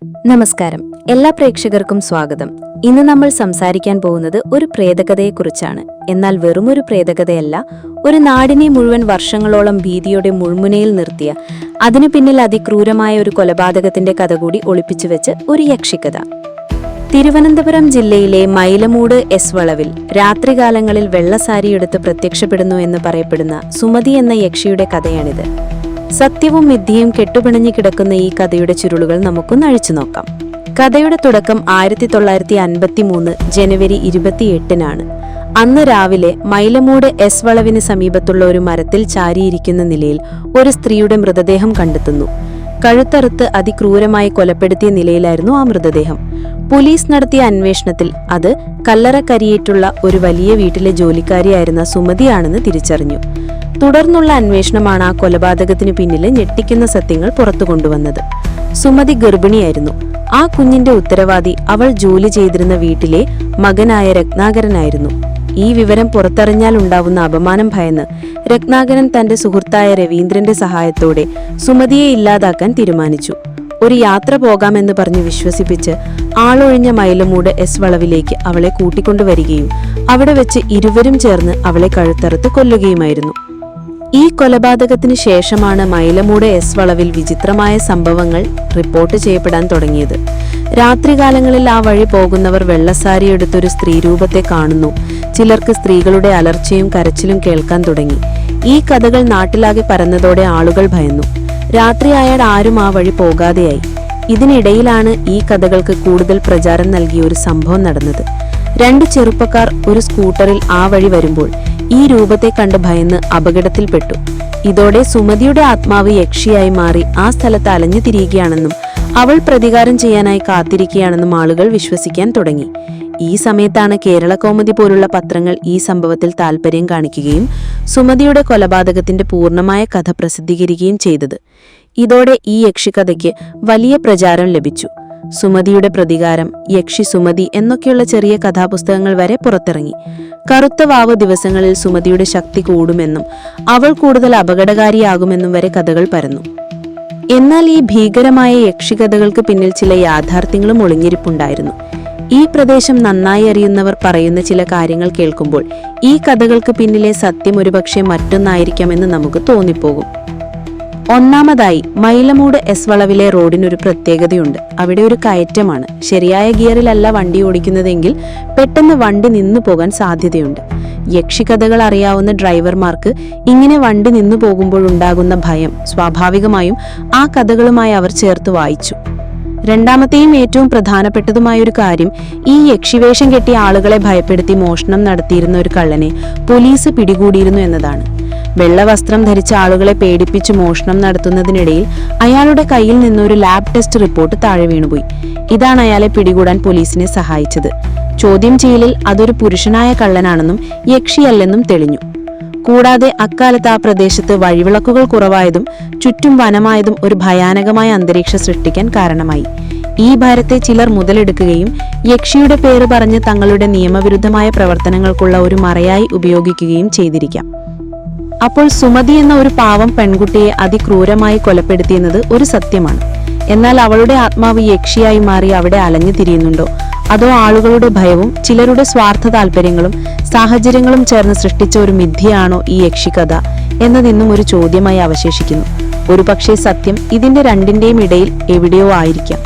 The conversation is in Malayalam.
നമസ്കാരം, എല്ലാ പ്രേക്ഷകർക്കും സ്വാഗതം. ഇന്ന് നമ്മൾ സംസാരിക്കാൻ പോകുന്നത് ഒരു പ്രേതകഥയെക്കുറിച്ചാണ്. എന്നാൽ വെറുമൊരു പ്രേതകഥയല്ല, ഒരു നാടിനെ മുഴുവൻ വർഷങ്ങളോളം ഭീതിയുടെ മുൾമുനയിൽ നിർത്തിയ, അതിനു പിന്നിൽ അതിക്രൂരമായ ഒരു കൊലപാതകത്തിന്റെ കഥ കൂടി ഒളിപ്പിച്ചു വെച്ച് ഒരു യക്ഷിക്കഥ. തിരുവനന്തപുരം ജില്ലയിലെ മൈലമൂട് എസ് വളവിൽ രാത്രികാലങ്ങളിൽ വെള്ളസാരിയെടുത്ത് പ്രത്യക്ഷപ്പെടുന്നു എന്ന് പറയപ്പെടുന്ന സുമതി എന്ന യക്ഷിയുടെ കഥയാണിത്. സത്യവും മിഥ്യയും കെട്ടുപിണഞ്ഞു കിടക്കുന്ന ഈ കഥയുടെ ചുരുളുകൾ നമുക്കൊന്ന് അഴിച്ചു നോക്കാം. കഥയുടെ തുടക്കം 1953 ജനുവരി 28-നാണ്. അന്ന് രാവിലെ മൈലമൂട് എസ് വളവിന് സമീപത്തുള്ള ഒരു മരത്തിൽ ചാരിയിരിക്കുന്ന നിലയിൽ ഒരു സ്ത്രീയുടെ മൃതദേഹം കണ്ടെത്തുന്നു. കഴുത്തറുത്ത് അതിക്രൂരമായി കൊലപ്പെടുത്തിയ നിലയിലായിരുന്നു ആ മൃതദേഹം. പോലീസ് നടത്തിയ അന്വേഷണത്തിൽ അത് കല്ലറക്കരിയേറ്റുള്ള ഒരു വലിയ വീട്ടിലെ ജോലിക്കാരിയായിരുന്ന സുമതിയാണെന്ന് തിരിച്ചറിഞ്ഞു. തുടർന്നുള്ള അന്വേഷണമാണ് ആ കൊലപാതകത്തിനു പിന്നിലെ ഞെട്ടിക്കുന്ന സത്യങ്ങൾ പുറത്തു കൊണ്ടുവന്നത്. സുമതി ഗർഭിണിയായിരുന്നു. ആ കുഞ്ഞിന്റെ ഉത്തരവാദി അവൾ ജോലി ചെയ്തിരുന്ന വീട്ടിലെ മകനായ രത്നാകരനായിരുന്നു. ഈ വിവരം പുറത്തറിഞ്ഞാൽ ഉണ്ടാവുന്ന അപമാനം ഭയന്ന് രത്നാകരൻ തന്റെ സുഹൃത്തായ രവീന്ദ്രന്റെ സഹായത്തോടെ സുമതിയെ ഇല്ലാതാക്കാൻ തീരുമാനിച്ചു. ഒരു യാത്ര പോകാമെന്ന് പറഞ്ഞ് വിശ്വസിപ്പിച്ച് ആളൊഴിഞ്ഞ മൈലമൂട് എസ് വളവിലേക്ക് അവളെ കൂട്ടിക്കൊണ്ടുവരികയും അവിടെ വെച്ച് ഇരുവരും ചേർന്ന് അവളെ കഴുത്തറുത്ത് കൊല്ലുകയുമായിരുന്നു. ഈ കൊലപാതകത്തിന് ശേഷമാണ് മൈലമൂട് എസ് വളവിൽ വിചിത്രമായ സംഭവങ്ങൾ റിപ്പോർട്ട് ചെയ്യപ്പെടാൻ തുടങ്ങിയത്. രാത്രികാലങ്ങളിൽ ആ വഴി പോകുന്നവർ വെള്ളസാരി എടുത്തൊരു സ്ത്രീരൂപത്തെ കാണുന്നു. ചിലർക്ക് സ്ത്രീകളുടെ അലർച്ചയും കരച്ചിലും കേൾക്കാൻ തുടങ്ങി. ഈ കഥകൾ നാട്ടിലാകെ പരന്നതോടെ ആളുകൾ ഭയന്നു. രാത്രിയായാൽ ആരും ആ വഴി പോകാതെയായി. ഇതിനിടയിലാണ് ഈ കഥകൾക്ക് കൂടുതൽ പ്രചാരം നൽകിയ ഒരു സംഭവം നടന്നത്. 2 ചെറുപ്പക്കാർ ഒരു സ്കൂട്ടറിൽ ആ വഴി വരുമ്പോൾ ഈ രൂപത്തെ കണ്ട് ഭയന്ന് അപകടത്തിൽപ്പെട്ടു. ഇതോടെ സുമതിയുടെ ആത്മാവ് യക്ഷിയായി മാറി ആ സ്ഥലത്ത് അലഞ്ഞു തിരിയുകയാണെന്നും അവൾ പ്രതികാരം ചെയ്യാനായി കാത്തിരിക്കുകയാണെന്നും ആളുകൾ വിശ്വസിക്കാൻ തുടങ്ങി. ഈ സമയത്താണ് കേരളകൗമുദി പോലുള്ള പത്രങ്ങൾ ഈ സംഭവത്തിൽ താൽപര്യം കാണിക്കുകയും സുമതിയുടെ കൊലപാതകത്തിന്റെ പൂർണ്ണമായ കഥ പ്രസിദ്ധീകരിക്കുകയും ചെയ്തത്. ഇതോടെ ഈ യക്ഷിക്കഥയ്ക്ക് വലിയ പ്രചാരം ലഭിച്ചു. സുമതിയുടെ പ്രതികാരം, യക്ഷി സുമതി എന്നൊക്കെയുള്ള ചെറിയ കഥാപുസ്തകങ്ങൾ വരെ പുറത്തിറങ്ങി. കറുത്ത വാവ് ദിവസങ്ങളിൽ സുമതിയുടെ ശക്തി കൂടുമെന്നും അവൾ കൂടുതൽ അപകടകാരിയാകുമെന്നും വരെ കഥകൾ പരന്നു. എന്നാൽ ഈ ഭീകരമായ യക്ഷികഥകൾക്ക് പിന്നിൽ ചില യാഥാർത്ഥ്യങ്ങളും ഒളിഞ്ഞിരിപ്പുണ്ടായിരുന്നു. ഈ പ്രദേശം നന്നായി അറിയുന്നവർ പറയുന്ന ചില കാര്യങ്ങൾ കേൾക്കുമ്പോൾ ഈ കഥകൾക്ക് പിന്നിലെ സത്യം ഒരുപക്ഷെ മറ്റൊന്നായിരിക്കാമെന്ന് നമുക്ക് തോന്നിപ്പോകും. ഒന്നാമതായി, മൈലമൂട് എസ് വളവിലെ റോഡിനൊരു പ്രത്യേകതയുണ്ട്. അവിടെ ഒരു കയറ്റമാണ്. ശരിയായ ഗിയറിലല്ല വണ്ടി ഓടിക്കുന്നതെങ്കിൽ പെട്ടെന്ന് വണ്ടി നിന്നു പോകാൻ സാധ്യതയുണ്ട്. യക്ഷികഥകൾ അറിയാവുന്ന ഡ്രൈവർമാർക്ക് ഇങ്ങനെ വണ്ടി നിന്നു പോകുമ്പോഴുണ്ടാകുന്ന ഭയം സ്വാഭാവികമായും ആ കഥകളുമായി അവർ ചേർത്ത് വായിച്ചു. രണ്ടാമത്തെയും ഏറ്റവും പ്രധാനപ്പെട്ടതുമായൊരു കാര്യം, ഈ യക്ഷിവേഷം കെട്ടിയ ആളുകളെ ഭയപ്പെടുത്തി മോഷണം നടത്തിയിരുന്ന ഒരു കള്ളനെ പോലീസ് പിടികൂടിയിരുന്നു എന്നതാണ്. വെള്ളവസ്ത്രം ധരിച്ച ആളുകളെ പേടിപ്പിച്ച് മോഷണം നടത്തുന്നതിനിടയിൽ അയാളുടെ കയ്യിൽ നിന്നൊരു ലാബ് ടെസ്റ്റ് റിപ്പോർട്ട് താഴെ വീണുപോയി. ഇതാണ് അയാളെ പിടികൂടാൻ പോലീസിനെ സഹായിച്ചത്. ചോദ്യം ചെയ്യലിൽ അതൊരു പുരുഷനായ കള്ളനാണെന്നും യക്ഷിയല്ലെന്നും തെളിഞ്ഞു. കൂടാതെ അക്കാലത്ത് ആ പ്രദേശത്ത് വഴിവിളക്കുകൾ കുറവായതും ചുറ്റും വനമായതും ഒരു ഭയാനകമായ അന്തരീക്ഷം സൃഷ്ടിക്കാൻ കാരണമായി. ഈ ഭാരത്തെ ചിലർ മുതലെടുക്കുകയും യക്ഷിയുടെ പേര് പറഞ്ഞ് തങ്ങളുടെ നിയമവിരുദ്ധമായ പ്രവർത്തനങ്ങൾക്കുള്ള ഒരു മറയായി ഉപയോഗിക്കുകയും ചെയ്തിരിക്കാം. അപ്പോൾ സുമതി എന്ന ഒരു പാവം പെൺകുട്ടിയെ അതിക്രൂരമായി കൊലപ്പെടുത്തിയെന്നത് ഒരു സത്യമാണ്. എന്നാൽ അവളുടെ ആത്മാവ് യക്ഷിയായി മാറി അവിടെ അലഞ്ഞു തിരിയുന്നുണ്ടോ, അതോ ആളുകളുടെ ഭയവും ചിലരുടെ സ്വാർത്ഥ താല്പര്യങ്ങളും സാഹചര്യങ്ങളും ചേർന്ന് സൃഷ്ടിച്ച ഒരു മിഥ്യയാണോ ഈ യക്ഷിക്കഥ എന്നതിന്നും ഒരു ചോദ്യമായി അവശേഷിക്കുന്നു. ഒരുപക്ഷെ സത്യം ഇതിന്റെ രണ്ടിന്റെയും ഇടയിൽ എവിടെയോ ആയിരിക്കാം.